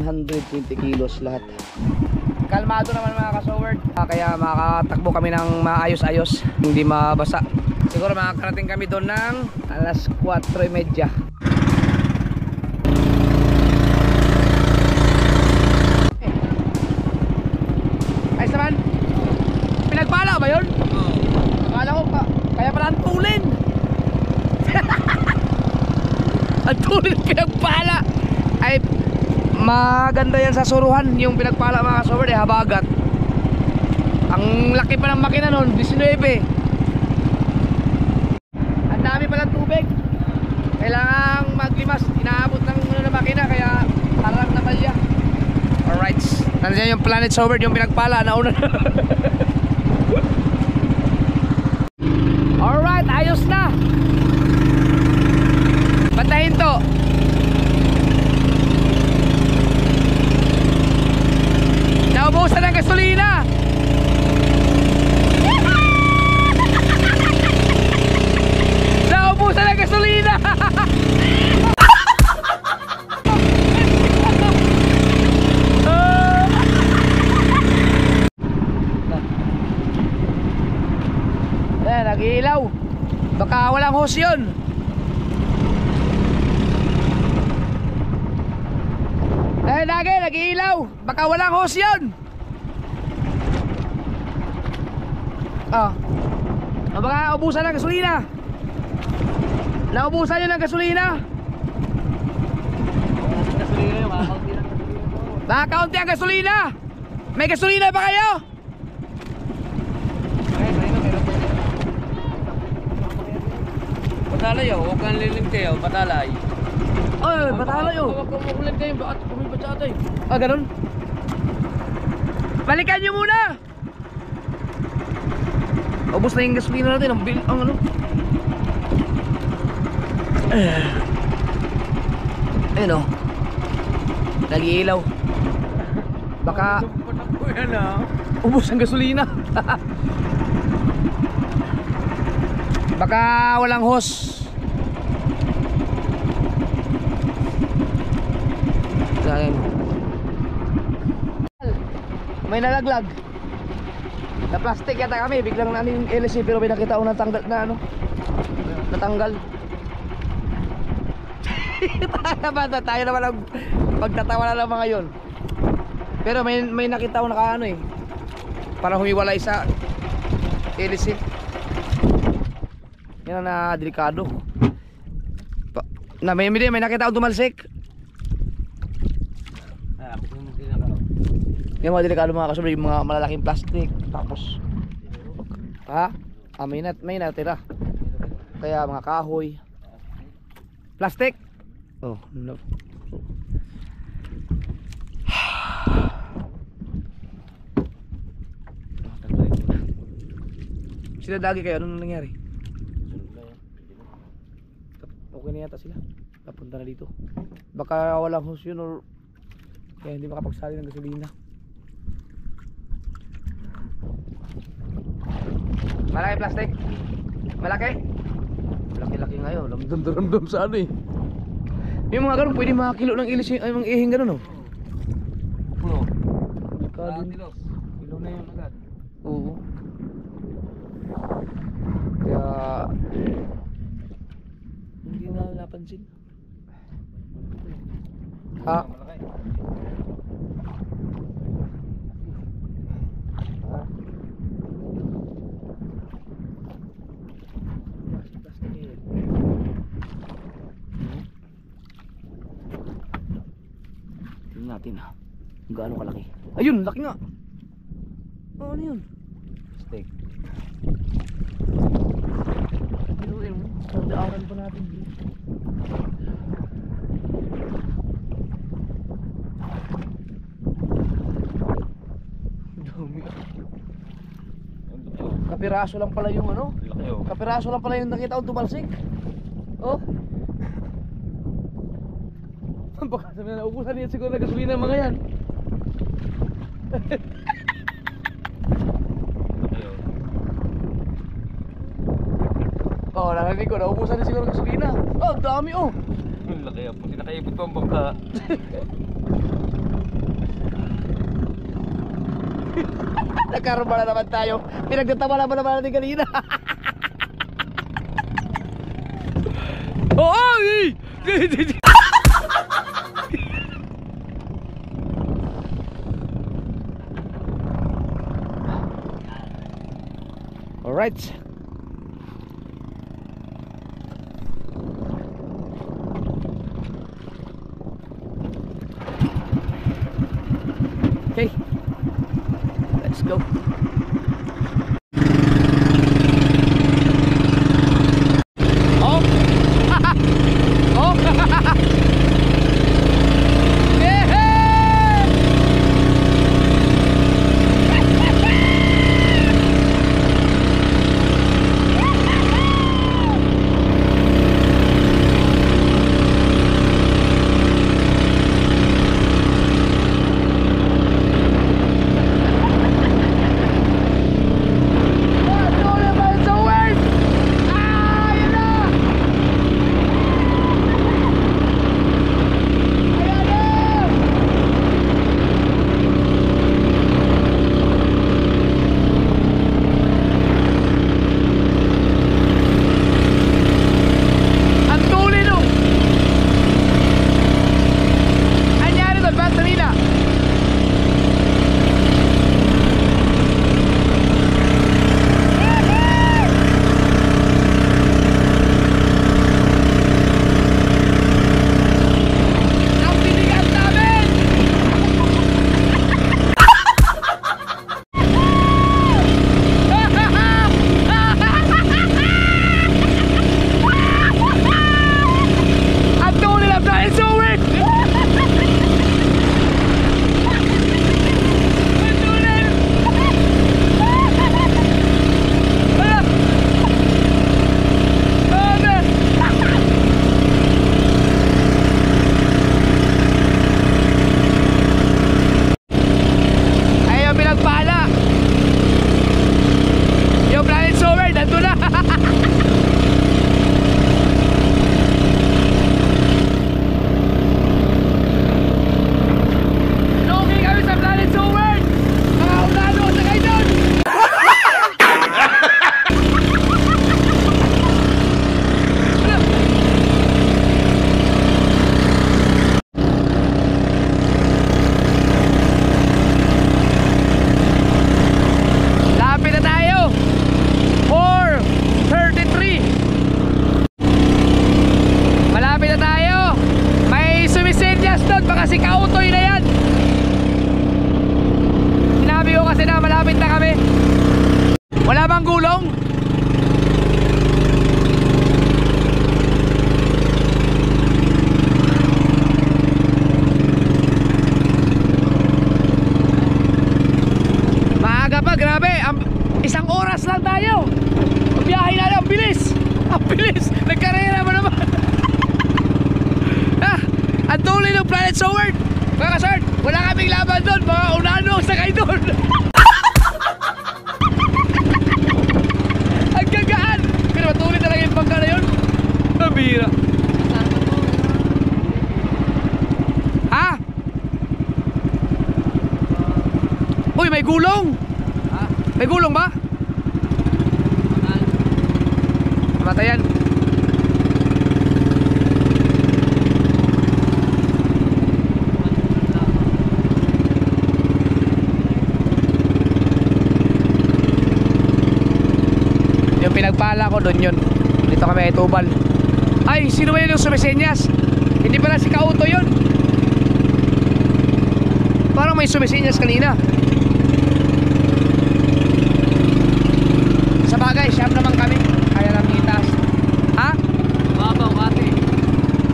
120 kilos lahat. Kalmado naman mga kasoward, kaya makakatakbo kami ng maayos-ayos, hindi mabasa. Siguro makakarating kami doon ng alas 4:30. Ayos naman. Pinagpala ba yun? Oo. Akala ko pa, kaya pala ang tulin. Ang tulin pinagpala. Ay, maganda yan sa suruhan, yung pinagpala mga kasoward, habagat. Ang laki pa ng makina nun, 19. Ang dami palang tubig. Kailangang maglimas, inaabot ng makina, kaya parang namalya. Alright, nandiyan yung Planet Sober, yung pinagpala, nauna. Alright, ayos na. Bantahin to. Naubusan ng gasolina. Naubusan ng gasolina. Nag-iilaw. Baka walang hose yun. Lagi, nag-iilaw. Baka walang hose yun. Baka ubusan ng gasolina. Naubusan yun ng gasolina. Baka kaunti ang gasolina. May gasolina ba kayo? Patalay oh, huwag kang lilinti oh, patalay. Ay, patalay oh. Huwag kang makulit kayo, bakit kumibat sa atay? Ganun? Balikan nyo muna. Ubus na yung gasolina natin, ang ano. Ayun oh, nag-iilaw. Baka ubus ang gasolina. Baka walang hose. May nalaglag na plastic yata kami. Biglang namin yung LC, pero may nakita ko natanggal na ano. Natanggal. Tayo naman ang pagtatawa na lang mga yun. Pero may nakita ko naka ano eh, parang humiwalay sa LC. Yan na delikado. May nakita akong tumalsik. Yung mga delikado mga kasubri, yung mga malalaking plastic. Tapos may natira. Kaya mga kahoy, plastic. Oh no. Sila lagi kayo, anong nangyari? Okay na yata sila. Napunta na dito. Baka walang hose yun, or kaya hindi makapagsali ng gasolina. Malaki plastic? Malaki? Laki-laki ngayon. Ramdam sa ano eh. Yung mga ganun, pwede makakilo ng ilis, ay mga ihing ganun oh. Puno. Kilo na yun agad. Oo. Kaya hindi na napansin. Tingnan natin kung gaano kalaki. Ayun, laki nga. Oh, ano yun? Steak. Daaran pa natin dito. Dami. Kapiraso lang pala yung ano? Kapiraso lang pala yung nakita kong tumalsik. Oh. Baka sabi na naubusan niya siguro na gasolina mga yan. Oh, narinig ko, naubusan niya siguro gasolina. Oh, dami oh. Laki po, hindi nakaibot pa ang bangka. Nagkarma na naman tayo. Pinagtatawa naman natin kanina. Oh! Alright. Okay. Let's go. Oh. Oh. Isang oras lang tayo. Biyahe na lang, bilis. Ang bilis, nagkarera mo naman. Ang tuloy ng Planet Soward. Mga kasart, wala kaming laban doon. Mga unano ang sakay doon. Ang gagaan. Pero matuloy talaga yung bangka na yun. Nabira. Ha? Uy, may gulong. May gulong ba? Matayan. Yung pinagpala ko doon yun. Dito kami ay Tubal. Ay, sino ba yun yung sumisenyas? Hindi pala si Kauto yun. Parang may sumisenyas kanina. Sa bagay, siyam naman kami. Kaya lang itas. Ha? Babaw ate.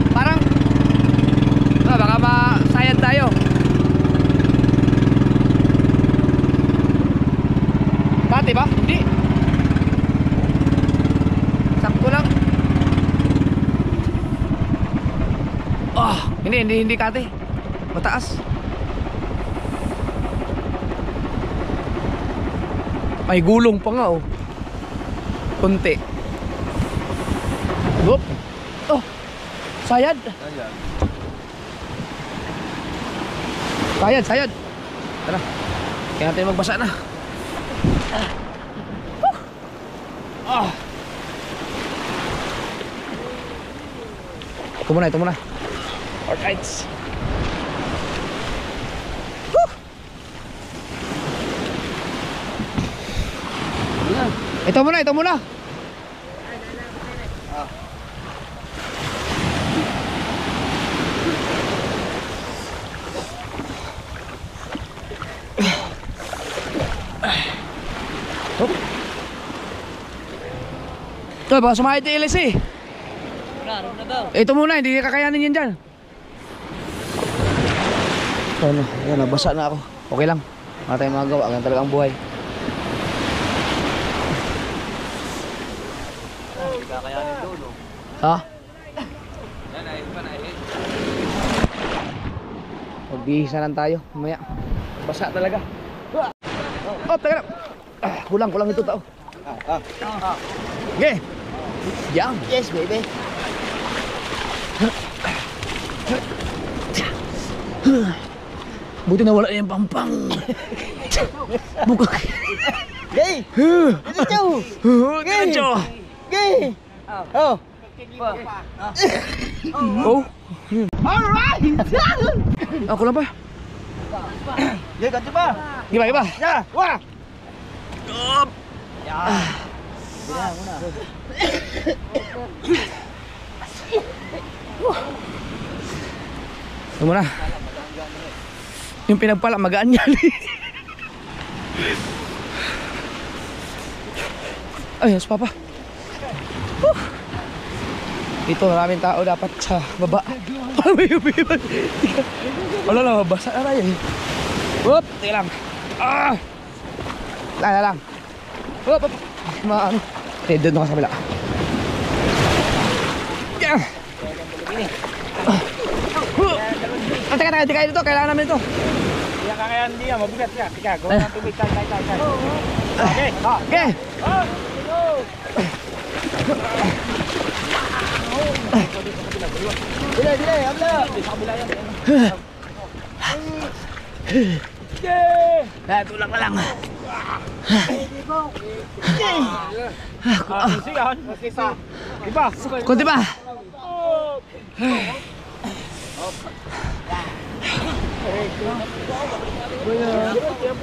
Parang baka masayad tayo. Dati ba? Hindi. Sakto lang. Hindi kate. Mataas. May gulong pa nga oh. Kunti. Whoop. Oh. Sayad. Sayad, sayad. Tara. Kaya natin magbasa na. Ito muna, ito muna. Alright. Ito muna, ito muna. Ito, baka sumahid yung LSA. Naroon na daw. Ito muna, hindi kakayanin yan dyan. Ano, yan, nabasa na ako. Okay lang. Wala tayong magagawa. Ganyan talaga ang buhay. Hindi kakayanin doon, no? Ha? Yan, ayun pa na eh. Magbihis na lang tayo. Mamaya. Basa talaga. Oh, taga na. Kulang ito tao. Okay. Yan. Yes, baby. Buti na wala yung pampang. Buka. Gay! Diretso! Diretso. Gay! Oh! Oh. Alright! Ako lang pa. Gay, ganti ba? Iba, iba. Ya! Wah! Ito muna. Yung pinagpala, magaan yan. Ay, mas papa. Dito maraming tao dapat sa baba. Wala lang, mabasa na tayo. Whoop, teka lang. Ah! Lang. Whoop, whoop. Maano. Okay, doon ako sa kabila. Yeah. Teka dito, kailangan namin ito. Iya kakayan dia, mabigat ya. Tiga, go na tubig, tay. Okay. Okay. Dile, habla. Sa kabila yan. Tulak na lang. Sigahan. Iba. Kunti pa.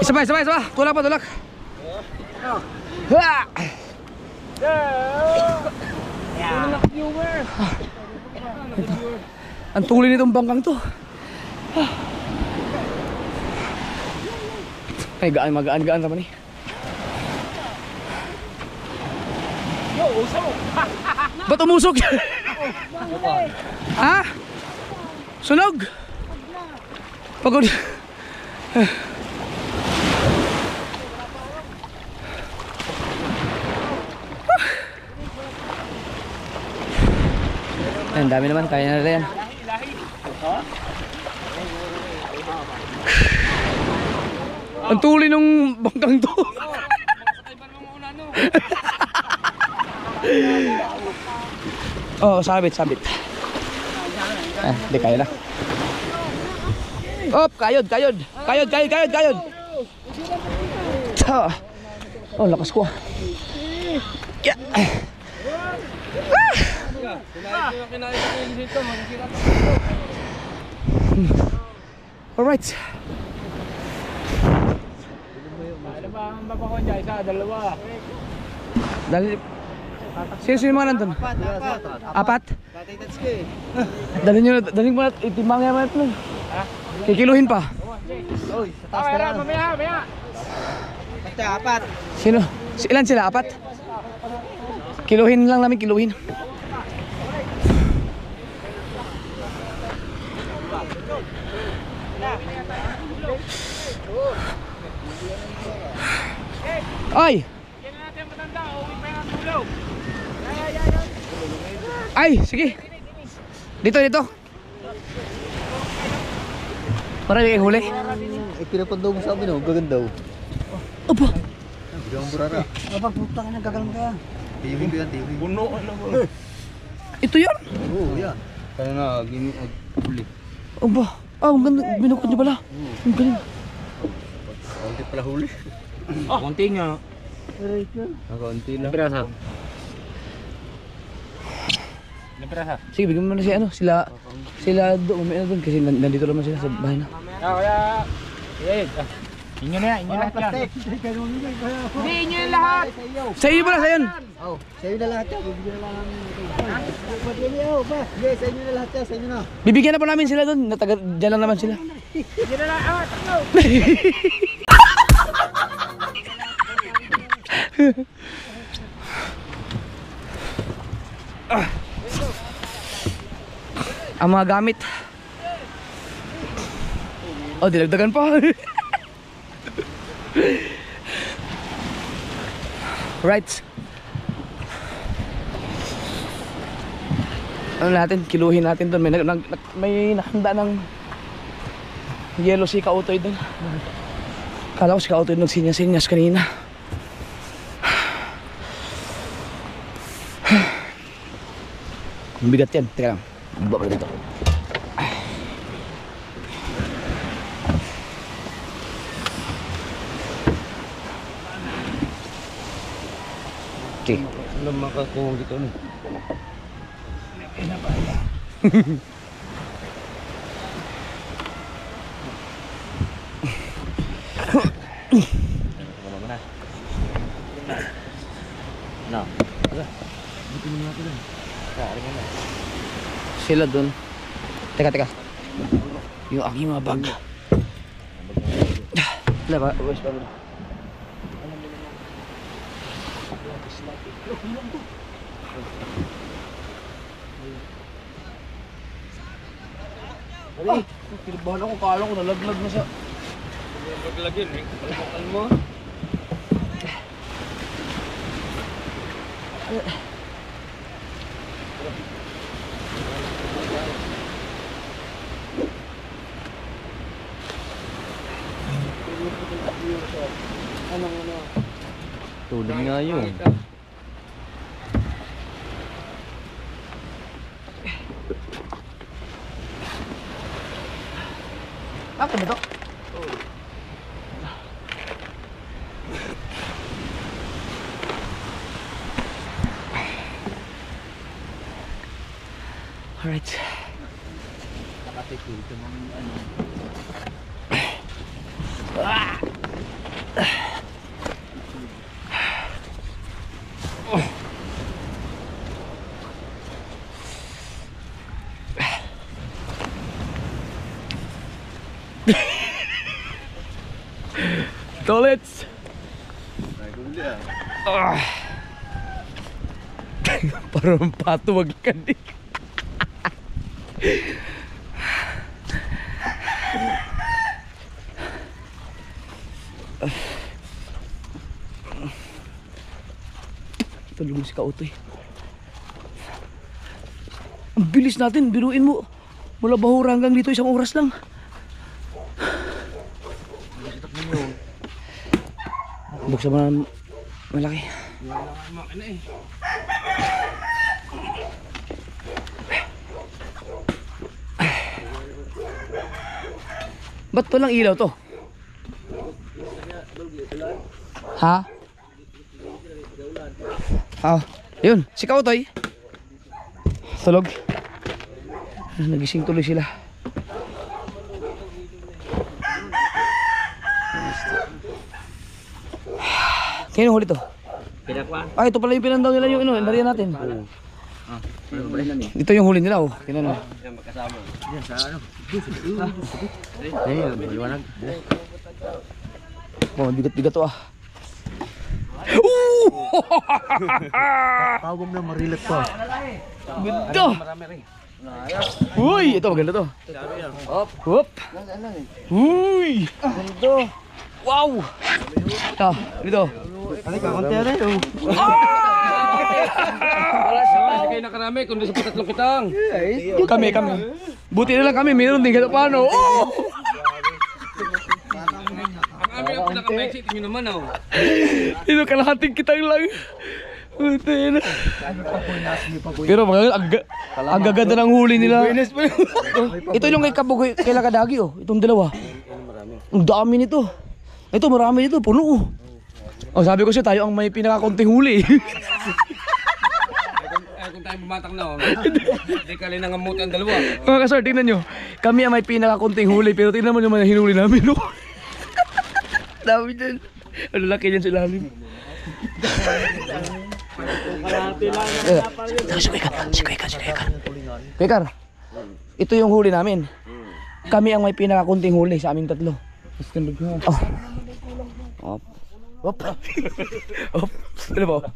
Isa pa. Tulak pa. Ha! Ang tuloy nitong bangkang to. Ay, gaan naman eh. Ba't umusok? Ha? Sunog? Pagod. Ang dami naman, kaya na yan. Ang tuloy ng bangkang to. Oh, sabit. Hindi kaya na. Op, kayod. Oh, lakas ko. Yeah. Alright. Ano ba ang babakon dyan? Isa, dalawa. Dali. Sino mga nandun? Apat? Dalhin mo na, itimbang nga naman ito. Kikiluhin pa. Uy, sa taas na lang. Mamaya. Basta, apat. Sino? Ilan sila? Apat? Kiluhin lang namin, kiluhin. Ay! Ay, sige. Dito. Para di kayo huli. Pinapandog mo sabi no, gagandaw. Opo. Bigyan mo burara. Puta ka na, gagalang ka yan. Tiwing ko yan, tiwing. Puno, Ito yun? Oo, yan. Kaya nga, gini, huli. Opo. Oh, ang ganda. Binukod niyo pala. Ang galing. Konti pala huli. Konti nga. Konti lang. Naprasa. Naprasa. Sige, bigyan mo na si ano, sila doon, may ano doon kasi nandito naman sila sa bahay na. Kaya, inyo na yan, inyo lahat yan. Hindi, inyo yung lahat. Sa iyo pala, sa yun. Sa'yo na lahat yan, bibigyan na lang namin sa inyo na lahat yan, sa inyo na. Bibigyan na pa namin sila doon, dyan lang naman sila. Inyo na lahat, taklo. Ang mga gamit. Oh, dinagdagan pa. Right. Ano natin, kiluhin natin doon. May nakahanda ng yellow si Kautoy doon. Kala ko si Kautoy nagsinyas-sinyas kanina. Ang bigat yan. Teka lang. Baba pa dito. Okay. Ano makakuha dito ni? No. Sila dun. Teka. Yung aking mga bag. Wala ba? Where's pa ba? Ah, kinabahan ako. Kala ko nalaglag na sa... Nalaglag yun eh. Kalmakan mo. Tulad nga yun. Apa ba ito? Alright. Toilets. Parang patuwag ka din. Tulong si Kautoy. Ang bilis natin, biruin mo. Mula Bahura hanggang dito 1 oras lang. Buksan mo na malaki. Ba't to lang ilaw to? Ha? Ah, yun, si Kautoy. Tulog. Nagising tuloy sila. Kaya huli to? Pinakwan. Ah, ito pala yung pinandaw nila yung nariyan natin. Ito yung huli nila, oh. Tingnan mo. Yan magkasama. Yan sa ano? Ayun, maliwanag. Oh, bigat-bigat to ah. Tawag na marilat pa. Ganda! Uy, ito maganda to. Hop. Uy! Ganda. Wow! Ah, dito. Ano ka, konti na yun. Wala siya pa. Hindi kayo nakarami, kundi sa patatlong kitang. Kami. Buti na lang kami, mayroon din kahit paano. Oh! Ang amin ang pinaka-exit nyo naman oh. Ito kalahating kitang lang. Pero mga ang gaganda ng huli nila. Ito yung kay Kabugoy, kay Lakadagi oh. Itong dalawa. Ang dami nito. Ito marami nito, puno oh. Oh, sabi ko siya tayo ang may pinakakunting huli. Ay, kung tayo bumatak na, hindi ka rin nangamuti ang dalawa. Mga kasar, tingnan nyo. Kami ang may pinakakunting huli, pero tingnan mo naman ang hinuli namin. No? Dami dyan. Ang laki dyan sa ilalim. Si Kwekar. Ito yung huli namin. Kami ang may pinakakunting huli sa aming tatlo. Oh. Op. Op. Ano ba?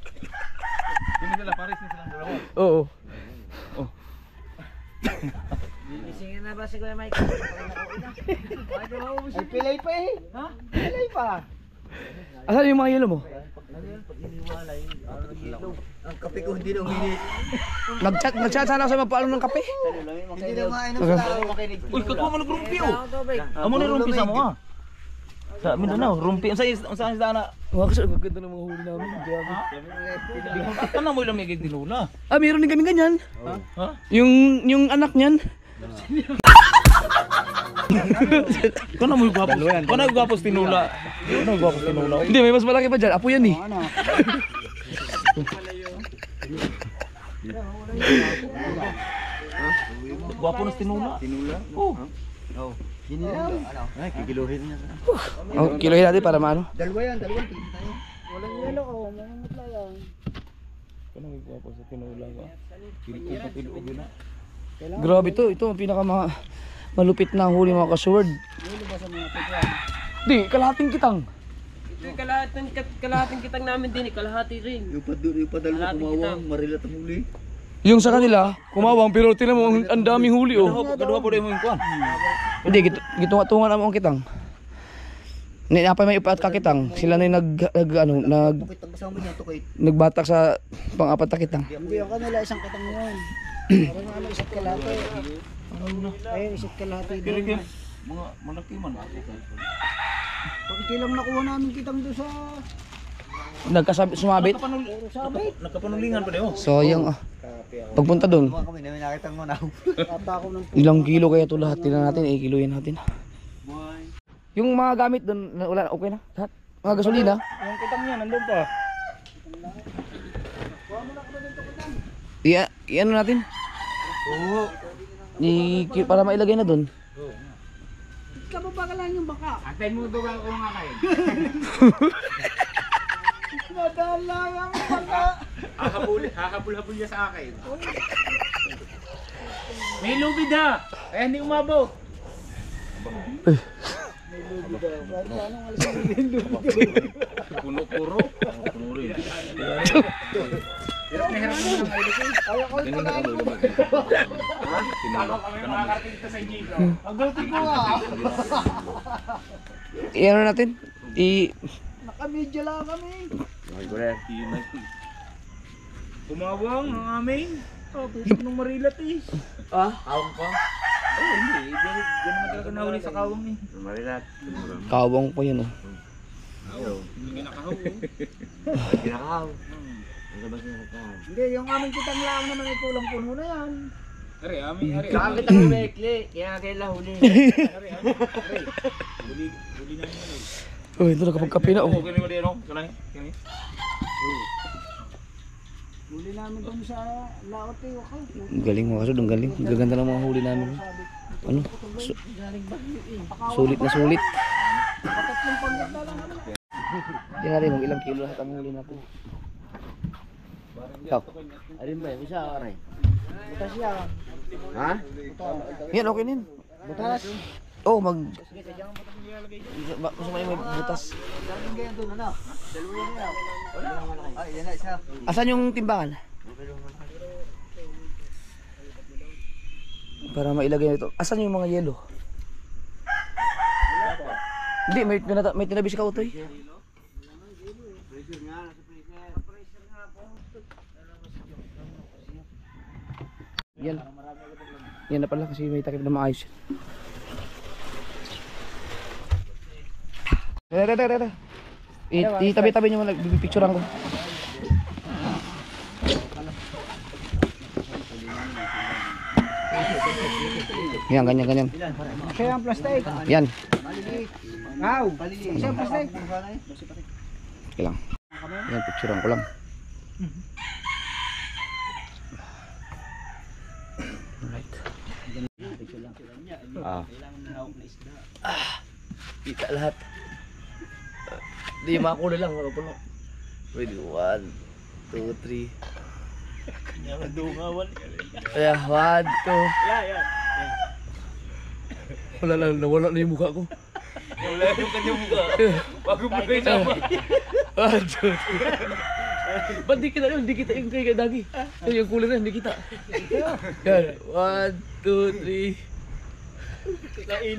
Hindi nila pares na silang dalawa. Oo. Isingin na ba si Kuya Mike? Ay, pilay pa eh. Ha? Pilay pa. Asan yung mga yelo mo? Ang kape ko hindi na uminit. Nag-chat sana ako sa magpaalam ng kape. Hindi na mainom sa tao makinig. Uy, katuwa mo nag-rumpi oh. Amo na rumpi sa mo ha. Sa Mindanao, rumpi. Ang saan isda na? Mga kasar, gaganda ng mga huli namin. Grabe. Ano mo ilang may dinula? Ah, meron din kami ganyan. Ha? Yung anak niyan. Ikaw na mo yung gwapos. Ikaw na yung gwapos tinula. Ikaw na yung gwapos tinula. Hindi, may mas malaki pa dyan. Apo yan eh. Gwapo na tinula. Tinula? Oo. Ginilang. Ay, kikiluhin niya. Oh, kilohin natin para maano. Dalawa yan, dalawa. Walang yelo ko, mamamutla yan. Ikaw na yung gwapos sa tinula ka. Kilikot na tilog yun na. Grabe to. Ito ang pinaka malupit na huli mga kasword. Di, kalahating kitang. Kalahating kitang namin din, kalahati rin. Yung padalawa kumawang, marilat ang huli. Yung sa kanila, kumawang pero tinan mo ang daming huli oh. Kaduha po rin mo yung kuhan. Hindi, gitunga-tunga naman ang kitang. Napay may ipaat kakitang. Sila na yung Bakit ang kasama niya ito kay... nagbatak sa pang-apat na kitang. Hindi ako kanila isang katang yun. Parang ano, isa't kalate. Ayun, isa't kalate din. Mga malaki man. Pakikilang nakuha namin kitang doon sa... Sumabit. Nagkapanulingan pa rin oh. So yung pagpunta doon, Mga kami namin nakitang mo na. Ata ako ng... ilang kilo kaya ito lahat? Tingnan natin, kiloin natin. Yung mga gamit doon, wala, okay na? Lahat? Mga gasolina? Yung kitang niya, nandun pa. Ano natin? Oo. Para mailagay na doon. Kababagalan yung baka. Antayin mo doon ako nga kayo. Nadala ang baka. Hahabol niya sa akin. May lubid ha! Kaya hindi umabot. Puno-puro. Puno rin. Hirap na hirap na mga ilipin. Ayaw ko ito na. Ako kami makakarating ito sa inyo. Ang gating ko nga. Ano natin? Nakamedya lang kami. Kumawang ang aming. Oh, pwede nung marilat eh. Awang pa? Oh, hindi. Ganun naman talaga nahuli sa kawang eh. Marilat. Kawang po yun oh. Hindi nga nakahaw eh. Kinakaw. Ang labas niya nakaw. Hindi, yung aming kitang lang naman ay kulang puno na yan. Ari, aming. Kakakita ko mekli, kaya kailan huli. Huli na yun eh. Oh, ito nakapagkape na oh. Oo, ganun mo din oh. Kanay. Huli namin doon sa laot eh. Wakaw. Galing mga kasod, ang galing. Gaganda ng mga huli namin. Ano? Sulit na sulit. Patatlong panggit na lang ano. Tingnan natin kung ilang kilo lahat ang huli natin. Ikaw. Alin ba yun? Isa aray. Butas yan. Ha? Yan, okay na yun. Butas. Oh, gusto mo yung may butas. Daling ganyan doon ano? Dalawa yan yan. Ay, yan na isa. Asan yung timbangan? Para mailagay ito. Asan yung mga yelo? Hindi, may tinabi si Kautoy. Yan. Yan na pala kasi may takip na maayos. Itabi-tabi nyo muna, bibipicturean ko. Yan, ganyan, ganyan. Kaya ang plastic. Yan. Wow. Kasi ang plastic. Okay lang. Yan, picturean ko lang. Alright. Kita lahat. Di makulo lang, wala puno. Ready, 1, 2, 3. Kaya 1, 2. Wala lang, nawala na yung mukha ko. Wala yung kanyang mukha. Bago mo kayo sama. 1, 2, 3. Ba't di kita yun? Di kita yung kay Dagi. Yung kulay na, hindi kita. Yan, 1, 2, 3. Ay,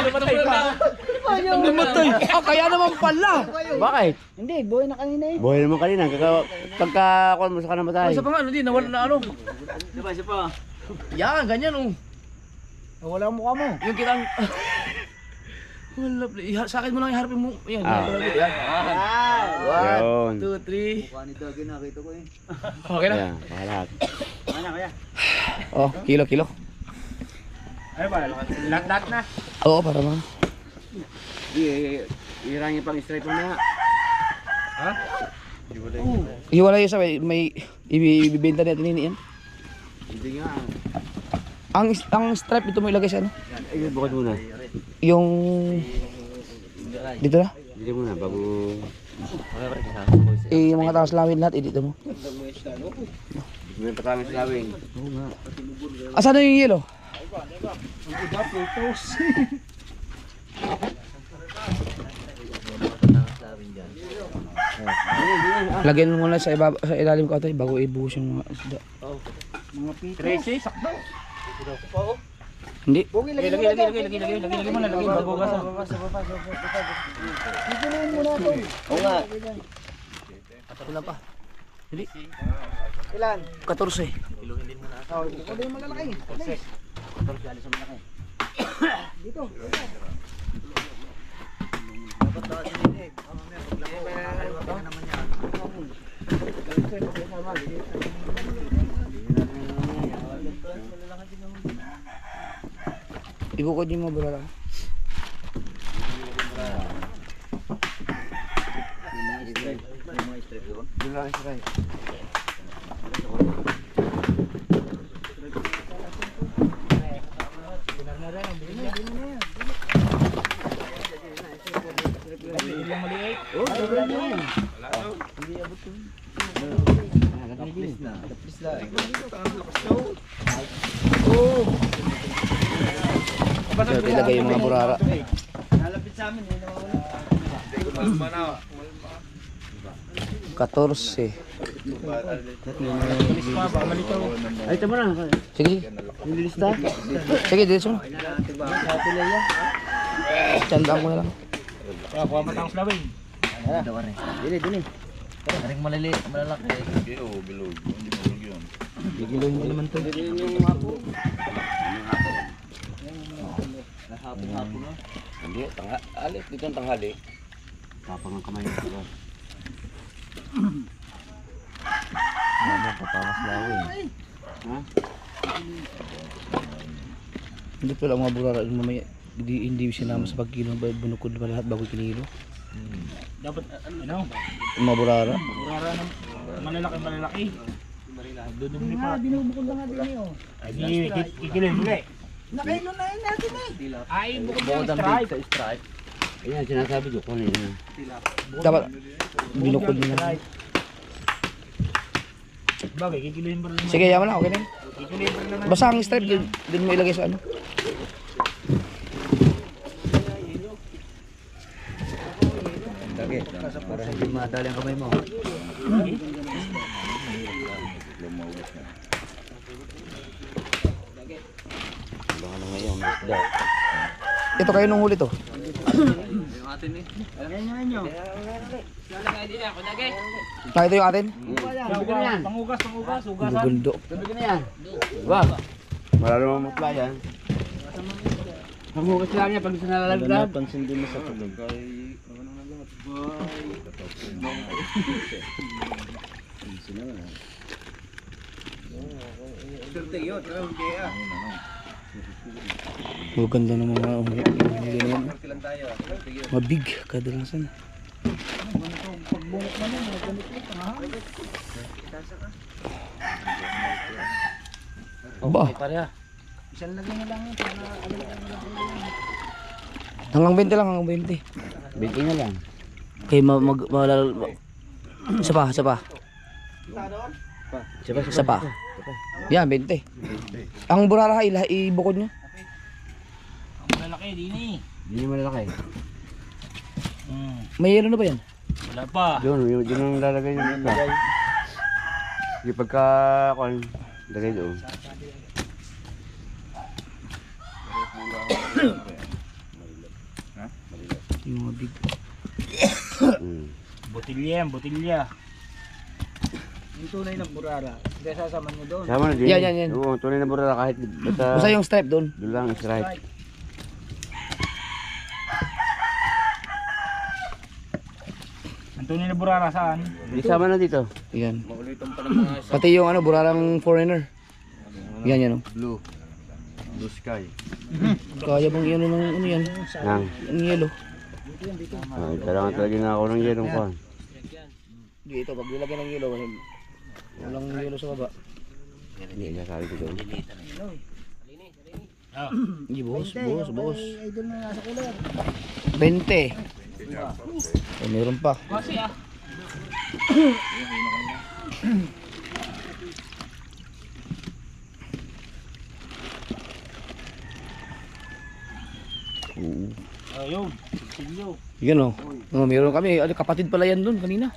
lumatay ka. Namatay! Ah, kaya naman pala! Bakit? Hindi, buhay na kanina eh. Buhay naman kanina. Pagka-kuhan mo sa ka namatay. Isa pa nga, hindi, nawala na ano. Isa pa. Yan, ganyan oh. Wala ang mukha mo. Yung kitang... Wala, sa akin mo lang iharapin mo. Yan, Ah. yan. Yun. 1, 2, 3. Mukha ni Dagi nakita ko eh. Okay na? Ayan, lahat. Ano kaya? Oh, kilo. Ay ba? Lahat na. Oo, para mga. Irang yung pang-stripe mo na. Ha? Hiwalay sa may ibibenta natin ini yan. Hindi nga. Ang strap ito mo ilagay sa ano? Ay, bukod muna. Yung... Dito na? Dito muna, bago... Yung mga taas lawin lahat, dito mo. May patangin sa lawing. Asan na yung yelo? Lagyan mo muna sa ilalim ko ito bago ibuhos yung mga isda. Mga pito. Tracy, sakto. Hindi. Bugi, lagi mo na lagi bago ka sa baba. Ituloy mo na ito. Oo nga. Wala pa. Hindi. Ilan? 14. Oh, ito yung malalaki. Dito. Ibukod yung mga bulala. So, ilagay yung mga burara. Nalapit sa amin eh. 14. Ay, ito mo na. Sige. Nililista. Sige, dito mo. Tandaan ko na lang. Kuha mo tang slawing. Dili. Maring malalaki. Gigilohin din naman to. Hapon-hapon na. Hindi, tanghali. Dito ang tanghali. Tapang ang kamay nito. Ano papamas lawing. Ha? Hindi pala ang mga burara. Mamaya, hindi sinama sa pagkilo. Bunukod pa lahat bago kinilo. Dapat ano? Yung mga burara. Burara ng malalaki. Dudumi pa. Binubukod na nga din eh. Ay, kikilin muli. Nakailo na yun natin eh. Ay, bukod ng stripe. Ayan, sinasabi ko kung ano yun. Dapat binukod nyo na. Bagay, kikilin pa rin. Sige, yaman na. Okay na yun. Kikilin pa rin naman. Basta ang stripe, dun mo ilagay sa ano. Lagi, para hindi madali ang kamay mo. Baka na ngayon. Ito kayo nung huli to. Ah, ito yung atin. Pangugas, hugasan. Gugundo. Sabi na yan. Wag. Maralo mo mapla yan. Pangugas lang yan pag gusto nalalaglag. Pansin din mo sa tulog. Swerte yun. Kaya Maganda ng mga huli naman. lang tayo. Swerte yun. Mabig kadalasan. Pagbunot man yun, mga ganito. Ba, Isang lagay na lang yun. Para ano lang lang. hanggang 20 lang, hanggang 20. 20 na lang. Okay, isa pa, isa pa. Isa pa. Yan, 20. Ang burara, ibukod nyo. Ang malalaki, Dini. Hindi malaki. May yelo na ba yan? Wala pa. Doon ang lalagay yung isa. Hindi pagka, lagay doon. Yung mga big. Botilya yan, botilya. Yung tunay na burara. Hindi sasama nyo doon. Sama na din. Yan. Oo, tunay na burara kahit basta Basta yung stripe doon. doon lang is right. Ang tunay na burara saan? Di sama na dito. Yan. Maulitan pa ng mga Pati yung ano, burarang foreigner. Yan. Oh. blue sky. Kaya bang yelo ng ano yan? Nang. Ang yelo. Kailangan talaga na ako ng yelong kuhan. Dito, pag nilagyan ng yelo, walang yelo sa baba. Hindi, nasali ko doon. Hindi, boss. Ay, doon na nasa cooler. 20. Oh, meron pa. Ayun, botilyo. Yan oh. Oh, meron kami. Ano, kapatid pala yan doon kanina.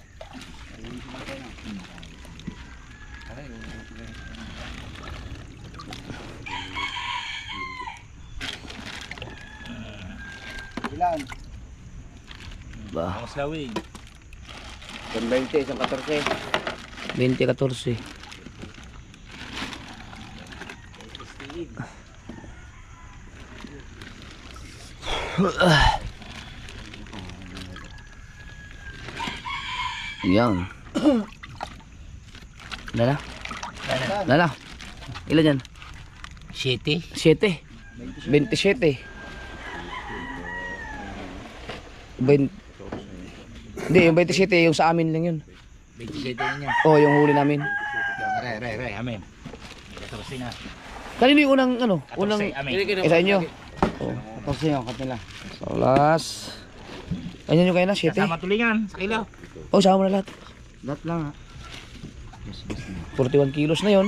Ilan? Ba, Ang slawig. Isang 20, isang 14. 20-14. Yan. Lala. Ilan yan? 7. 7. 27. Hindi, yung 27 yung sa amin lang yun. 27 niya. Oh, yung huli namin. Re, amen. 14 na. Kanino yung unang ano? 14, Unang amen. sa inyo. Oh, 14 yung kanila. salas. Ayun yung kayo na, 7. Kasama tulingan, sa kilaw. Oh, sama mo na lahat. Lahat lang ha. 41 kilos na yon.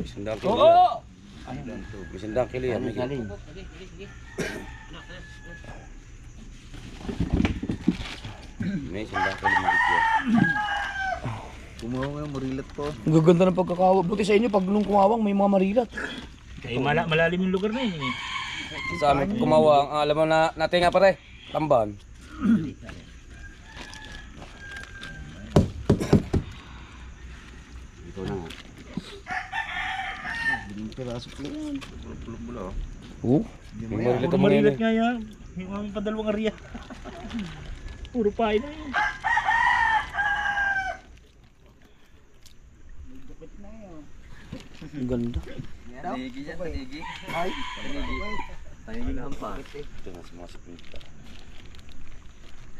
Isang kilo. Oo! Isang kilo yan. May galing. May isang kilo magigit yan. Kumawang yung marilat po. Ang gaganda ng pagkakawag. Buti sa inyo, pag nung kumawang, may mga marilat. Kaya malalim yung lugar na yun eh. Sa amin kumawang, alam mo na natin nga pare, tamban. Ito na nga. Pinasok ko yan. Bulok-bulok. Oh, May marilat Puro mo marilat yan. nga yan. Yung aming padalawang area. Puro pain na yun. ang ganda. Tanigi dyan, tanigi. Ay, tanigi. Tanigi na hampa. Ito na sumasok nito.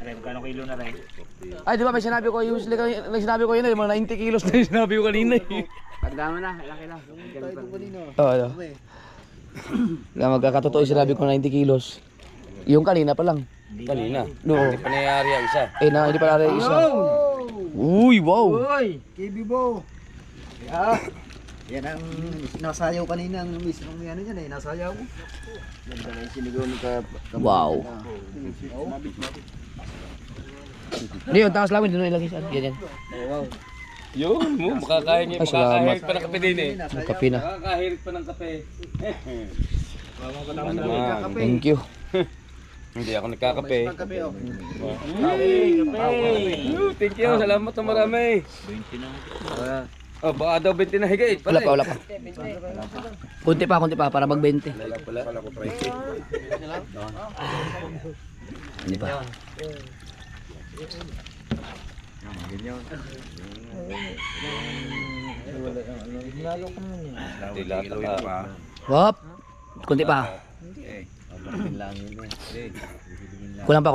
Aray, magkano kilo na rin? Ay, di ba may sinabi ko, yung sinabi ko yun, yung mga 90 kilos na yung sinabi ko kanina eh. Pagdama na, laki lang. Oo, ano. Na magkakatotoo yung sinabi ko 90 kilos. Yung kanina pa lang. Kanina. No. Hindi pa nangyayari ang isa. Hindi pa natin isa. Uy, wow. Uy! Kibibo! Yeah. Yan ang nasayaw kanina ang mismong ano dyan eh, nasayaw. Ganda na yung sinigaw ng Wow. Hindi, yung takas lang, hindi na ilagay saan. Yan. Yun mo, makakahirit Ay, salamat. pa ng kape din eh. Ang kape na. Makakahirit pa ng kape. Ano naman? Thank you. Hindi ako nagkakape. kape oh. Thank you, salamat na marami. 20 na. Oh, baka daw 20 na higit. Wala pa. Kunti pa, para mag 20. Wala ko price. Hindi pa. Dilata ka. Hop. Kunti pa. Kulang pa.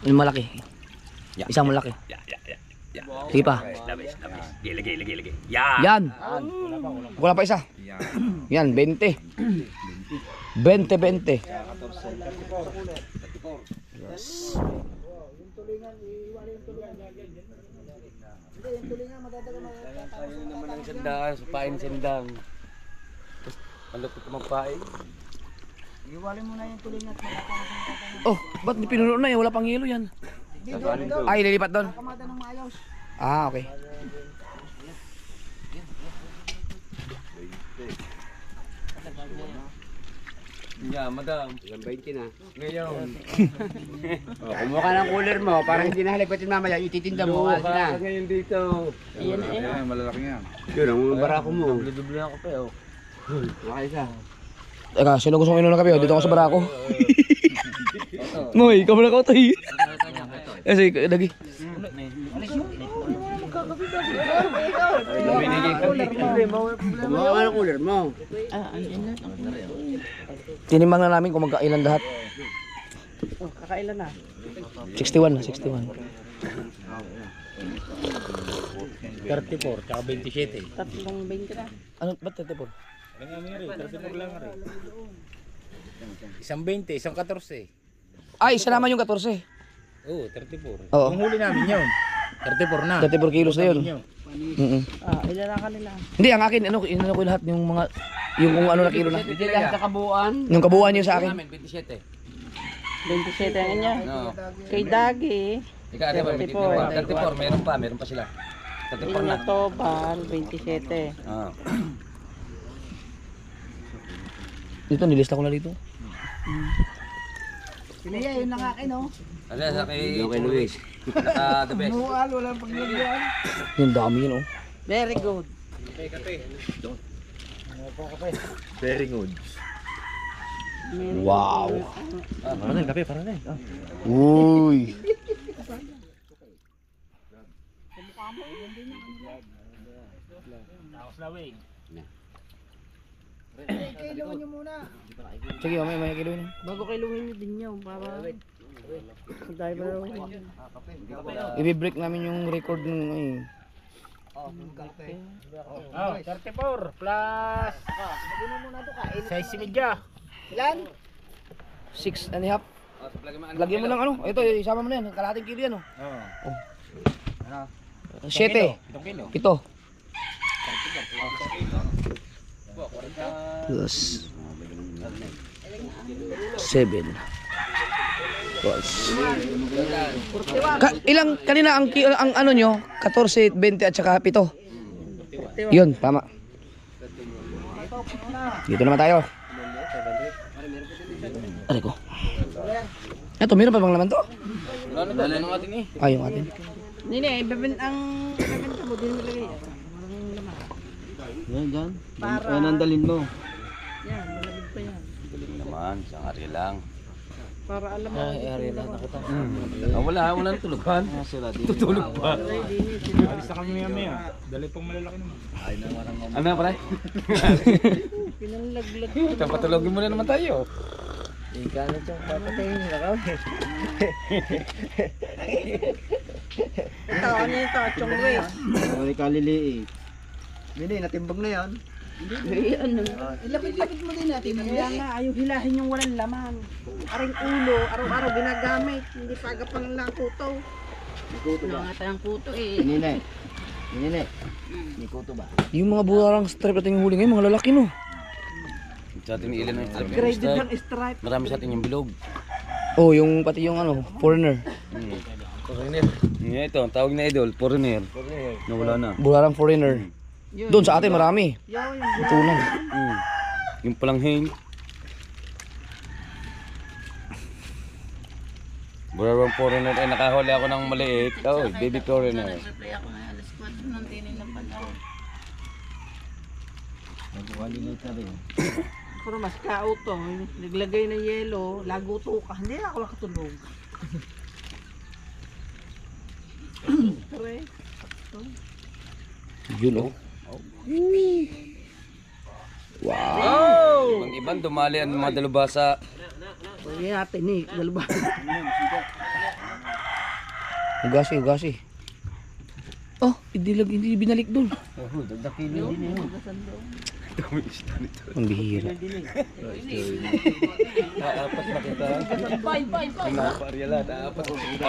Yung malaki. Isang malaki. Sige pa. Lagi. Yan. Kulang pa isa. Yan, 20. 20. Yes. Sayang naman ang sandaan, supain sandang. Malupit ka magpain. Oh, ba't di pinuno na yan? Wala pang yelo yan. Ay, lilipat doon. Ah, okay. Yeah, madam. Ilang 20 na. Ngayon. Kumuha ka ng cooler mo para hindi na halipin mamaya. Ititinda mo. Baka ngayon dito. Ayan, malalaki yan. yun ang barako mo. Duble ako pa oh. Baka isa. Teka, sino gusto mong inom ng kape? Dito ako sa barako. Ngoy, ikaw muna ka tayo. Sige, lagi. Kumuha ka ng cooler mo. Tinimbang na namin kung magkailan lahat. Kakailan na? 61. 34, tsaka 27. Tatlong 20 na. Ano, ba't 34? Isang 20, isang 14. Ay, isa naman yung 14. Oo, 34. Oo. Yung huli namin yun. 34 na. 34 kilos na yun. Ilan na kanila? Hindi, ang akin, inano ko lahat yung mga, yung kung ano na kilo na. Hindi lahat sa kabuuan. Yung kabuuan nyo sa akin. 27. 27 ang niya. No. Kay Dagi, Ika, ano ba? 34, meron pa sila. 34 na. Inatoban, 27. Ah. Dito, nilista ko na dito. Piliya, yun lang akin, oh. Ano sa kay Luis? Naka the best. Mual, walang paglagyan. Yung dami yun, oh. Very good. Very good. Wow. Para na, kape, para na. Uy. Sige, may kiloin. Bago kay Luwin din niyo, para... Dahil ba raw? I-break namin yung record ng Oh, 34 plus 6 media. Ilan? 6 and a half. Lagyan mo ng ano? Ito, isama mo na yan. Kalahating kilo yan, oh. Oo. 7. 7 kilo. 7. Plus 7. Plus. Ilang kanina ang ano nyo? 14, 20 at saka 7. Yun, tama. Dito naman tayo. Aray ko. Ito, meron pa bang laman to? Wala nang atin eh. Ay, yung atin. Nini, ibebenta mo, din mo lagay. Walang laman. Yan. Para... Yan ang dalin mo. Yan, malagig pa yan. Naman, isang ari lang. Para alam mo. Ay, lang nakita. Wala nang tulugan. Tutulog pa. Alis na kami maya. Dali pong malalaki naman. Ano pare? Pinalaglag. Patulogin mo na naman tayo. Ikaw na itong papatayin nila kami. Ito, ano ito? Chongwe. Ay, kaliliit. Hindi, natimbang na yan. Ano? Ilapit-lapit mo din natin. Kaya nga, ayaw hilahin yung walang laman. Aring ulo, araw-araw ginagamit. Hindi pagapang lang kuto. Nangata ang kuto eh. Nine. May kuto ba? Yung mga burarang stripe natin yung huli ngayon, mga lalaki, no? Sa atin ilan ang stripe. Graded lang stripe. Marami sa atin yung bilog. Oh, yung pati yung ano, foreigner. Foreigner. Yeah, ito, ang tawag na idol, foreigner. Nawala na. Burarang foreigner. Doon sa atin marami. Yaw, yung Tunan. Yung palanghing. Burarang foreigner. Ay, nakahuli ako ng maliit. Oh, baby foreigner. supply ako na alas 4 ng tinin ng panahon. Pero mas kauto, naglagay ng yelo, laguto ka. Hindi ako nakatulog. Pre. Yun oh. Wow! Ibang dumali ang mga dalubasa. Pwede natin eh, dalawa. Hugasi. Oh, hindi binalik doon. Ang bihira. Naapas na kita. Napariyala, naapas na kita.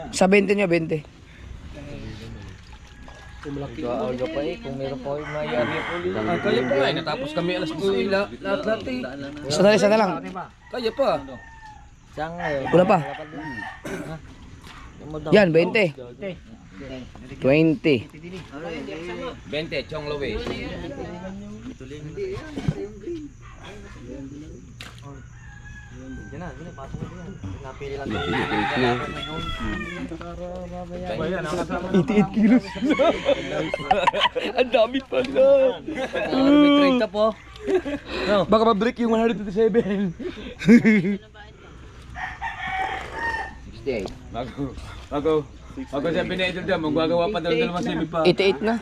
Sa 20 nyo, 20. Kaaga pa eh, kung meron pa yung mayari yung uli. Kaya pa eh, natapos kami alas 2 lahat eh. Isa na lang. Kaya pa. Wala pa. Yan, 20. 20. 20, Chong Lowe. Ang dami pala. May 30 po. Baka ma-break yung 127. 68. Bago siya pinaidol dyan, magagawa pa daw dalawang semi pa. 88 na.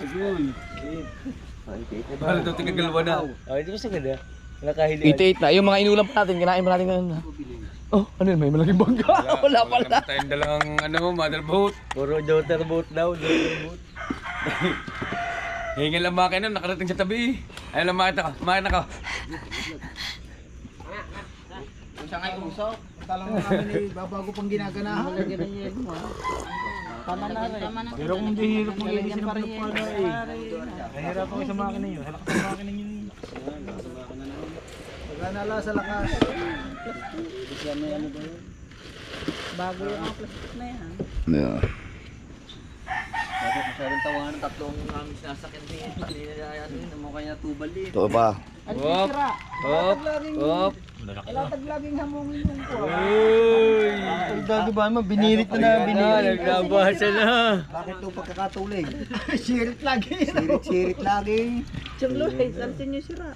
Para daw tigagalawa na. Ay, di ba sa ganda? Nakahili. 88 na. Yung mga inulam pa natin, kinain pa natin ngayon. Oh, ano yun? May malaking bangka. Wala pala. Tayong dalang mother boat. Puro daughter boat daw, daughter boat. Hingin lang makina, nakarating sa tabi. Ayun lang makita ko. Talang namin eh, babago pang ginaganahan. Tama na rin. Pero kung di hirap mo yung sinapalap pa na eh. Nahirap ako sa makina yun. Halakas sa makina yun. Pagkanala sa lakas. Bago yung mga plastic na yan. Yeah. Bakit masyadong tawanan, tatlong ang sinasakyan din. Hindi na mukha niya tubal din. Ito pa. Ano yung sira? Hop. Latag laging hamongin yung kuha. Ay, dati ba naman, binirit na binirit. Nagbabasa na. Bakit ito pagkakatulig? Sirit lagi. Sirit lagi. Chumlo eh, saan yung sira?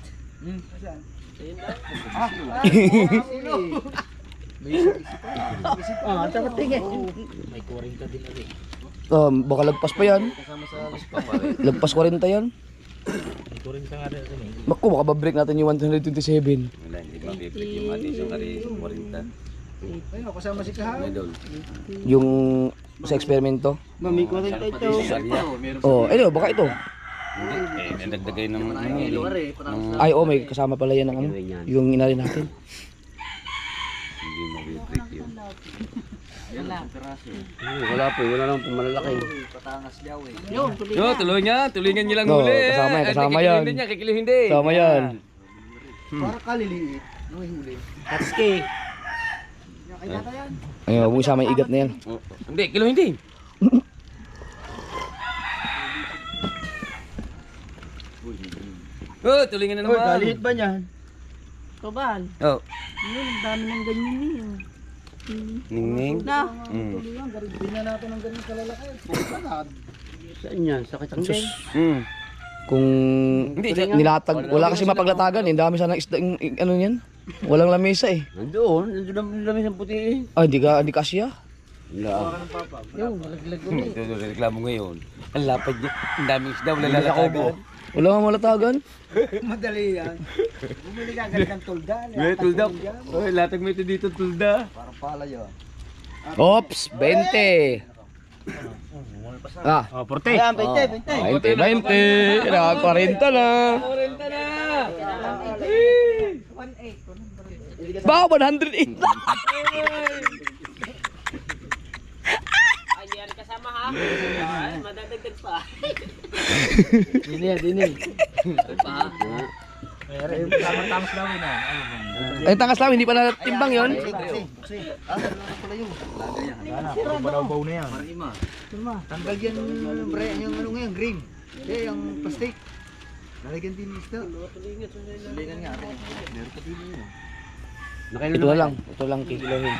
Ah, dapat tingin. Baka lagpas pa yan. Lagpas 40 yan. Naku, baka ba-break natin yung 127. Wala, hindi mabibig yung atis yung kari 40. Ayun, kasama si Kahaw. Yung sa eksperimento. Mami ko rin ito. Oh, ito, baka ito. Hindi, nagdagay ng Ay, oh, may kasama pala yan ng ano. Yung inari natin. Hindi mabibig yun. Wala po, wala lang po malalaki. Patangas daw eh. Yun, Yo, tuloy niya lang No, huli. kasama yan, kasama Ay, yan. Kikilih hindi. Kasama yan. Para kaliliit. Ano yung huli? Katski. Ay, nata yan. Ayun, huwag mo isama yung igat na yan. Oh, hindi, kilo hindi. Oh, tulingan na Uy, naman. galit ba niyan? Kabal. Oh, Yun, ang dami ng ganyan niyo. ningning. Na, Tingnan natin ng ganun kalalaki. saan yan? Sa Katanggen? Kung Hindi, nilatag, wala kasi mapaglatagan eh. Ang dami sana isda, ano yan? Walang lamesa eh. Nandun ang dami ng puti eh. Ah, hindi kasya. Yung, malaglag ulit. Ito, reklamo ngayon. Ang lapad niya. Ang daming isda, wala lalatagan. Wala nga malatagan. Madali yan. Bumili ka agad ng tulda. May tulda. Oh, latag mo ito dito, tulda. Parang pala yun. Ops, 20. Ah, Oh, porte. Ayan, 20. 20. Naka 40 na. 40 na! Baka 108 na. Ayan, kasama ha? Ay, madadagdag pa. Dini. Mayroon yung tamas daw yun. Ay, tangas lang, hindi pa natimbang yun. Pala yun. Wala, puro balaw-baw na yan. Tanggal yan, pre, yung ano ngayon, green. Eh, yung plastic. Lalagyan din yung isda. Lalagyan nga. Meron pa din yun. Ito lang kikilohin.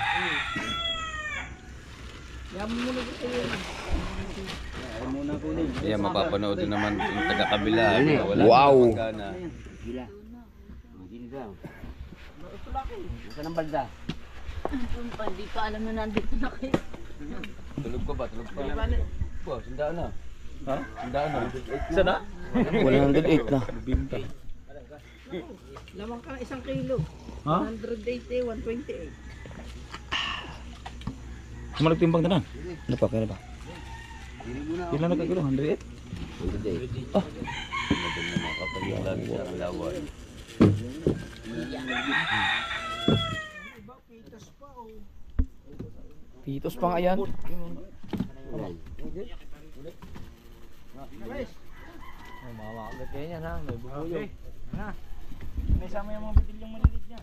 Ayan, mapapanood din naman yung taga-kabila. Wala Wow. namang gana. Saan ang balda? Hindi pa alam na nandito na kayo. Tulog pa ba? Tulog pa. Sandaan na. Ha? Sandaan na. Isa na? 108 na. Lamang ka ng 1 kilo. Ha? 180, 128. Kumalag timbang tanan. Ano pa, kaya ba? Ilan na kagilo? 108? Oh, pitos pa nga yan. Mamakamit kayo yan ha. May bubuyog. May sama yung mga bitilyong malilit niya.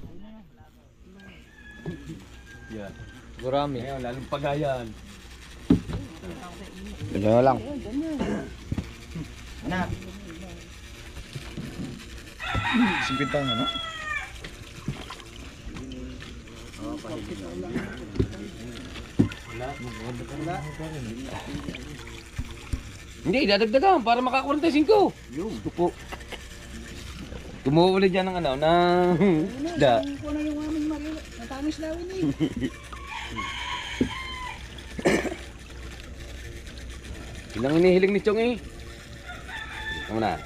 Yan. Gurami. Ngayon, lalong pagayan. Ganyan na lang. Anak. Simpintang ano? Hindi, dadagdagan para maka-45. Yung. Tupo. Tumuuli dyan ng ano, ng da. Kung na yung aming marilo. Natamis lawin eh. Ilang hinihiling ni Chong eh. Ano na?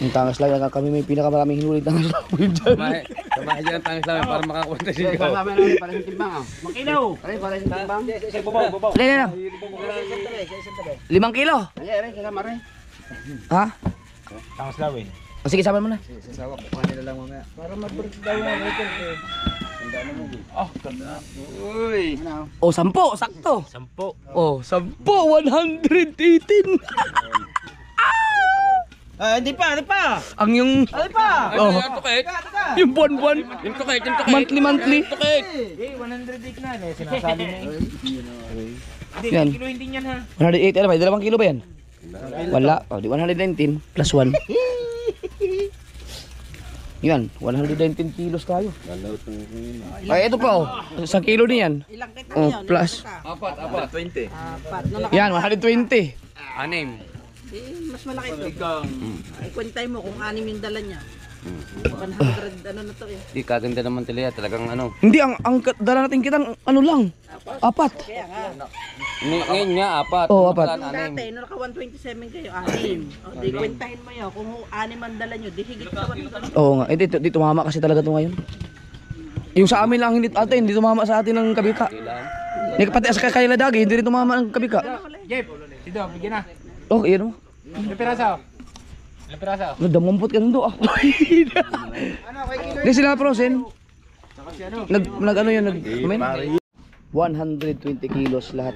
Yung tangas lang, kami may pinakamaraming hinulit tangas lang dyan. Samahin dyan ang tangis namin para maka-45. Para sa timbang ah. Makilaw! Aray, para sa timbang. Babaw! Dali lang. 5 kilo. Aray, kasama rin. Ha? Tangas lawin. O, sige, sama mo na. Sasawa ko nila lang mamaya. Para mag-break daw yung record eh. Oh, ganda. Uy! O, 10, sakto. 10. O, 10, 118. Hindi pa. Ang yung, Ano pa? oh, Tukit! yung buwan-buwan. Yung tukit! Yung tukit! Monthly. Tukit! Eh, 108 na. Eh, sinasabi na eh. Hindi, Yan. kilo hindi niyan ha. 108, ano ba? 2 kilo ba yan? Wala. O, di 119 plus 1. Yan, 119 kilos tayo. Ay, ito pa oh. 1 kilo niyan. Ilang kita Oh, yun? plus. Apat. 20. Apat. Nung Yan, 120. Anim. mas malaki ito. Ay, kwentay mo kung 6 yung dala niya. 100 ano na to eh. Di kaganda naman talaga. Talagang ano. Hindi, ang dala natin kitang ano lang. 4. Kaya nga. Ngayon nga, apat. Oo, apat. Anim. Dati, nung naka 127 kayo, 6. O, di kwentahin mo yun. Kung 6 ang dala nyo, di higit sa 1. Oo nga, di tumama kasi talaga ito ngayon. Yung sa amin lang hindi tumama sa atin ng kabika. Hindi pati sa kakayla dagi, hindi rin tumama ng kabika. Jeff, dito, bigyan na. Oh, iyan mo. Ilang piraso? Ilang piraso? Nadamumpot ka nung do. Hindi sila frozen. Nag ano yun, kumain? 120 kilos lahat.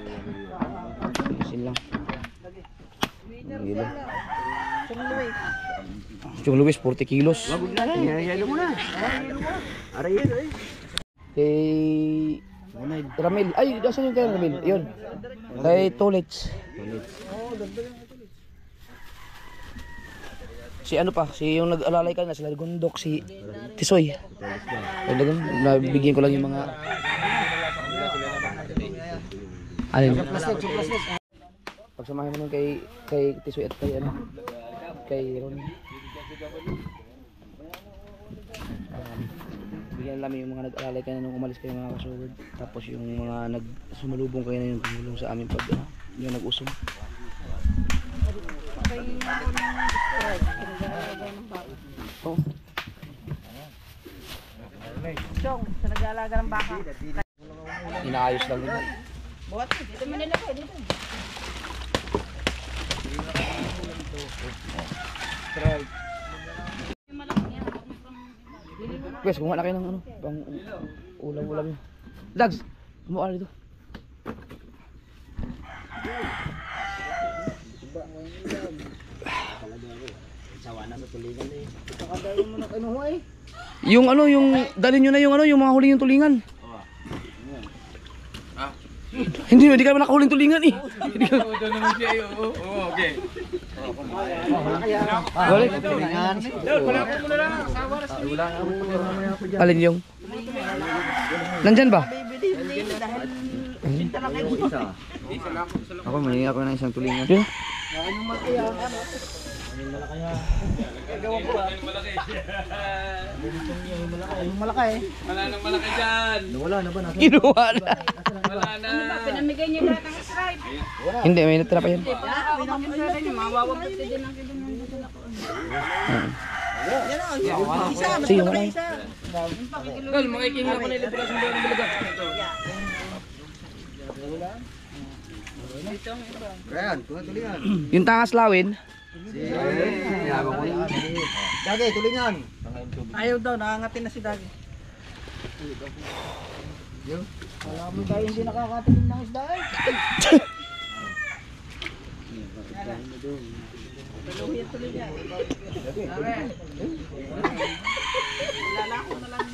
Isin lang. Kilo. Yung Luis, 40 kilos. Yelo mo na. Aray yelo eh. Kay Ramil. Ay, asan yung kay Ramil? Yun. Kay Tolets. Si ano pa, si yung nag-alalay ka na, sila Gondok, si Tisoy. Talagang nabigyan ko lang yung mga alin. Pagsamahin mo nun kay Tisoy at kay ano, kay Ron. Bigyan namin yung mga nag-alalay ka na nung umalis kayo mga kasugod. Tapos yung mga sumalubong kayo na yung tumulong sa amin pag yung nag-usong. Oh. Chong, sa nag-aalaga ng baka. Inaayos lang nila. Buhat, dito mo nila kayo, dito. Guys, kumuha na kayo ng ano, pang ulam-ulam yun. Dags, kumuha na dito. Yung ano, yung dalhin nyo na yung ano, yung mga huling yung tulingan. Hindi ka naman nakahuling tulingan eh. Doon naman siya yun. Oo, okay. Balik. Alin yung? Nandyan ba? Ako, may ako na isang tulingan. Yun. Yung malaki. Nawala na ba? Nasa Kinuha na. Ano ba, pinamigay niya lahat ng stripe. Hindi, may natira pa yun. Pinamigay niya, mawawag ka din ang kilo ng dala ko. Sige, wala. Gal, makikinga ko na yung libre ng balagat. Brian, tulingan. Yung tangas lawin, Dagi, tulingan. Ayaw daw, nangangatin na si Dagi. Wala mo tayo hindi nakakatikim ng isda eh. Tuloy tuloy niya. Lalako na lang.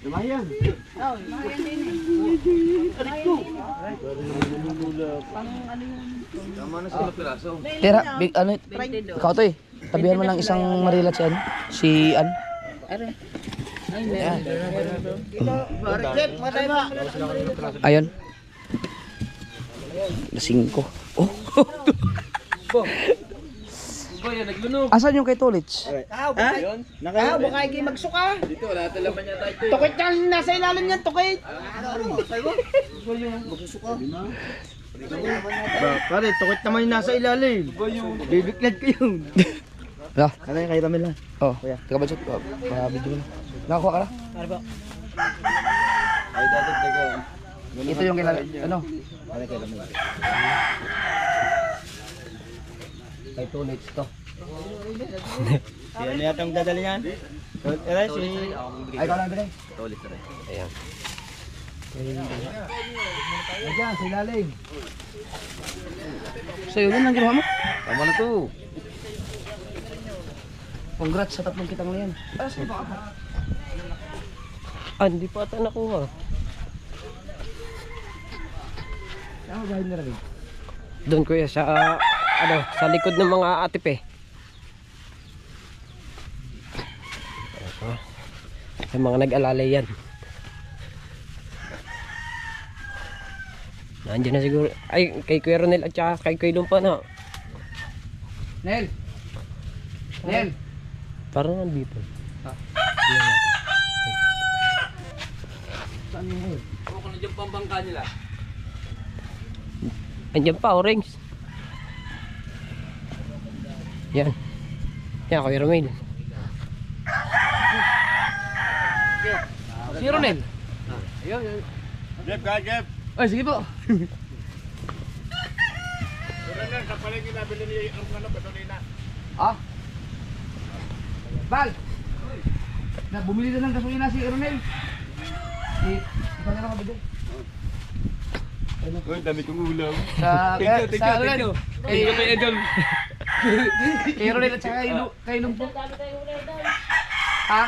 Lumayan. Oh, mayan din eh. Pang ano yun? Tama na sila piraso. tira, big, ano, ikaw to eh. Tabihan mo lang isang marilat si ano, si An. Ayun. Lasing ko. Oh. Boy, naglunog. Asan yung kay Tolits? Ah, baka kayo magsuka. Dito, wala talaman niya tayo. Tukit yan, nasa ilalim yan, tukit. Pare, tukit naman yung nasa ilalim. Bibiklat ko yun. Wala. Ano yung kayo kami lang? Oh, teka ba chat? Video mo na. Nakakuha ka na? Ay, dadagdag yun. Ito yung kilala. Ano? Ano kayo kami? Kay Tolits to. Ano yata ang dadali niyan? Ay, si... Ay, ikaw lang bilay. Tolit na rin. Ayan. Ayan, sa ilalim. So yun ang ginawa mo? Tama na to. Congrats sa tatlong kitang na yan. Ah, hindi pa ata nakuha. Saan mo gahin na rin? Doon kuya, sa sa likod ng mga atip eh. Sa mga nag-alalay yan. Nandiyan na siguro. Ay, kay Kuya Ronel at saka kay Kuya Lumpa na. Nel! Nel! Parang nandito. Saan yung ngayon? Ako kung nandiyan pambangka nila. Andiyan pa, orange. Yan. Yan, Kuya Romel. Si Ronel? Jeff, ka, Jeff. Ay, sige po. Sa palengke nabili ni Armando Badolina. Ah? Bal! Na bumili na ng gasolina si Ronel. Ikaw na lang kabigay. Uy, dami kong ulam. Sa Ronel. Ay, kay Edol. Kay Ronel at saka kay Lumpo. Ha?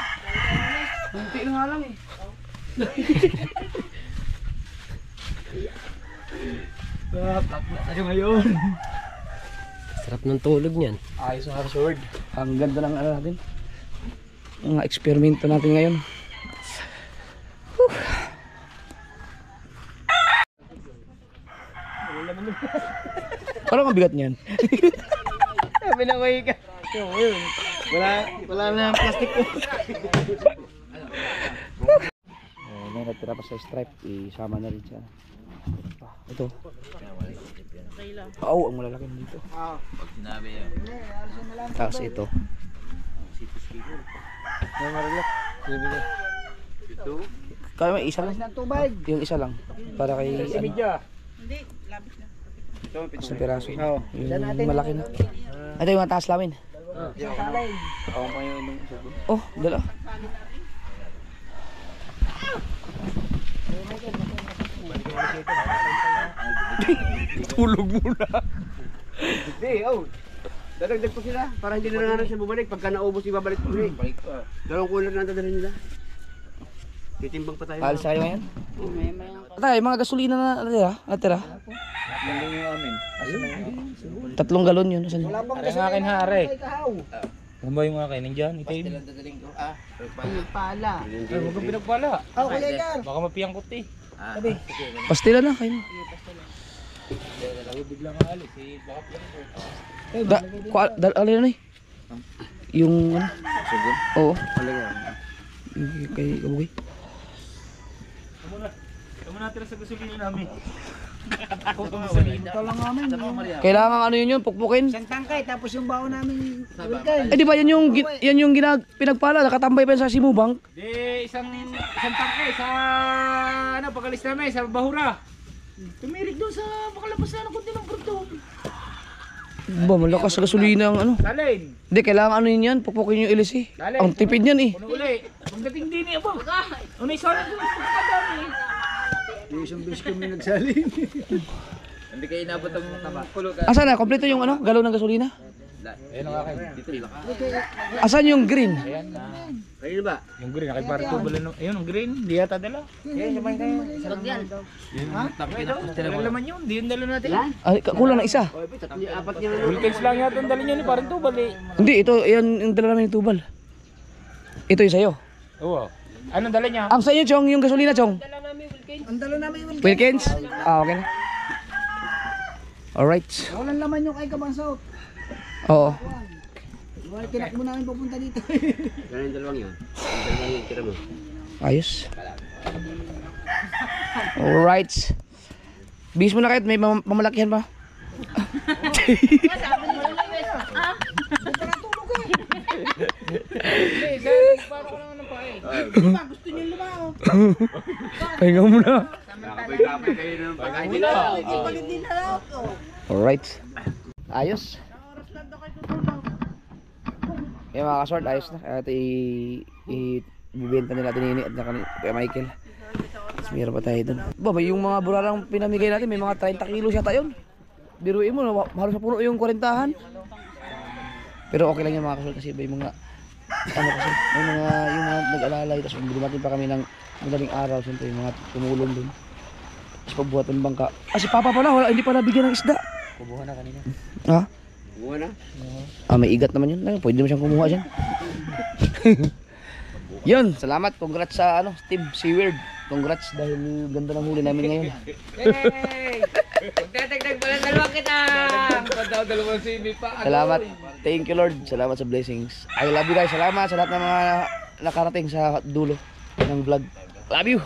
Bunti na nga lang eh. Ano ngayon? Sarap ng tulog niyan. Ayos nga sword. Ang ganda ng ano natin. Ang eksperimento natin ngayon. Parang mabigat niyan. Sabi na may ka. Wala na ang plastic ko. May natira pa sa stripe. Isama na rin siya. Ito. Oo, ang malalaki dito. Pag sinabi yun. Tapos ito. Ito. Kaya may isa lang. Yung isa lang. Para kay ano, Hindi, labis na. sa piraso. Yung malaki na. Ito yung mataas namin. Oh, dala. Tulog muna. Hindi, dadagdag po sila para hindi na siya bumalik. Pagka naubos, ibabalik po siya. Dalawang cooler na dadalhin nila. Titimbang pa tayo. Alis na kayo ngayon? May Tay, mga gasolina na natira. Nandun yung amin. 3 galon yun. Saan yun? Ang akin hare. Ano ba yung akin? Nandiyan, itim. pala. Ay, huwag kang pinagpala. Oh, kulegar. Baka mapiyangkot eh. Pastila na kayo. Biglang alis eh. Baka Alin na eh. Yung ano? Sugon? Oo. Talaga. Kay Kabugay. Kamu natira sa gasolina namin. Kailangan ano yun, pukpukin. Isang tangkay, tapos yung baon namin. Eh di ba yan yung pinagpala, nakatambay pa yan sa Simubang. Di isang tangke sa ano pagalis namin sa Bahura. Tumirik doon sa pakalabas na ng kunti ng produkto. Ba, malakas sa gasolina ang ano. Dalin. Hindi, kailangan ano yun yan, pukpukin yung ilis eh. Dali. Ang tipid yan eh. Puno uli. Pagdating din eh po. Unay sa akin pagkakadami. Yung isang beses kami nagsaling. Hindi kayo inabot ang kulot. Asan na? Kompleto yung ano? Galaw ng gasolina? Ayun ang akin. Dito lang. Asan yung green? Ayan na. Kayo ba? Yung green, nakipare ko bala no. Ayun, yung green, di yata dala. Dala naman yun, di yung dala natin. Ay, kulang na isa. Apat niya na. Wilkins lang yata ang dala niya ni parang tubal eh. Hindi, ito, yan yung dala namin yung tubal. Ito yung sa'yo. Oo. Anong dala niya? Ang sa'yo, Chong, yung gasolina, Chong. Ang dalo namin yung Wilkins? Ah, okay na. Alright. walang laman yung kay Kabansot. Oo. Tinakbo namin pupunta dito. Ganun yung dalawang yun. Yung dalawang yun, tira mo. Ayos. Alright. Bis mo na kahit may mamalakihan pa. Gusto niyo lumao. Pahinga mo na. Kapay-kapay kayo ng pagkain nila. Pagod din na lang. Alright. Ayos. Kaya mga kasort, ayos na. At ibibenta nila Nini at kay Michael. Tapos mayroon pa tayo dun. Ba, may yung mga burarang pinamigay natin, may mga 30 kilos yata yun. Biruin mo, halos sa puno yung 40-han. Pero okay lang yan mga kasort kasi may mga ano kasi, may mga yung mga nag-alalay. Tapos dumating pa kami ng madaling araw, siyempre yung mga tumulong dun. Tapos pagbuhat ng bangka. Ah, si Papa pala, wala, hindi pa nabigyan ng isda. Kubuha na kanina. Ha? Kumuha na. Ah, may igat naman yun. Pwede mo siyang kumuha dyan. Yun, salamat. Congrats sa ano, Team Seaward. Congrats dahil ganda ng huli namin ngayon. Hey! Magdadagdag pa ng dalawang kita! Dalawang CB pa. Salamat. Thank you Lord. Salamat sa blessings. I love you guys. Salamat sa lahat ng mga nakarating sa dulo ng vlog. Love you.